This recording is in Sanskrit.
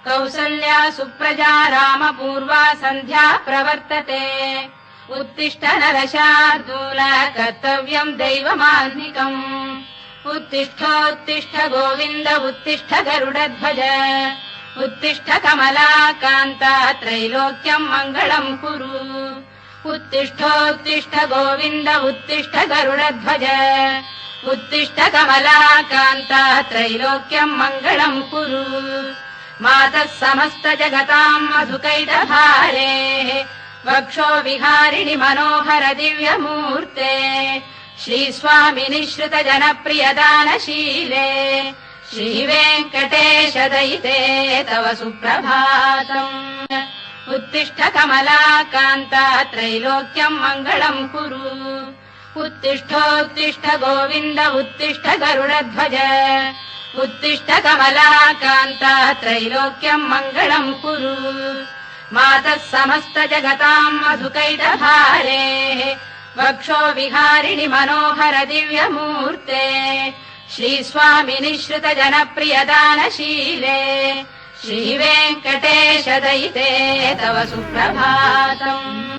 कौसल्या सुप्रजा रामपूर्वा सन्ध्या प्रवर्तते उत्तिष्ठ नरशार्दूल कर्तव्यम् दैवमान्निकम् उत्तिष्ठोत्तिष्ठ गोविन्द उत्तिष्ठ गरुडध्वज उत्तिष्ठ कमलाकान्त त्रैलोक्यम् मङ्गलम् कुरु उत्तिष्ठोत्तिष्ठ गोविन्द उत्तिष्ठ गरुडध्वज उत्तिष्ठ कमलाकान्त त्रैलोक्यम् मङ्गलम् कुरु मातः समस्त जगताम् मधुकैटभारेः वक्षो विहारिणि मनोहर दिव्यमूर्ते श्रीस्वामिनि श्रुत जनप्रियदानशीले श्रीवेङ्कटेश दयिते तव सुप्रभातम् उत्तिष्ठ कमलाकान्त त्रैलोक्यम् मङ्गलम् कुरु उत्तिष्ठोत्तिष्ठ गोविन्द उत्तिष्ठ गरुडध्वज उत्तिष्ठ कमलाकान्त त्रैलोक्यम् मङ्गलम् कुरु मातः समस्त जगताम् मधुकैटभारेः वक्षो विहारिणि मनोहर दिव्यमूर्ते श्रीस्वामिनि श्रुत जनप्रियदानशीले श्रीवेङ्कटेश दयिते तव सुप्रभातम्।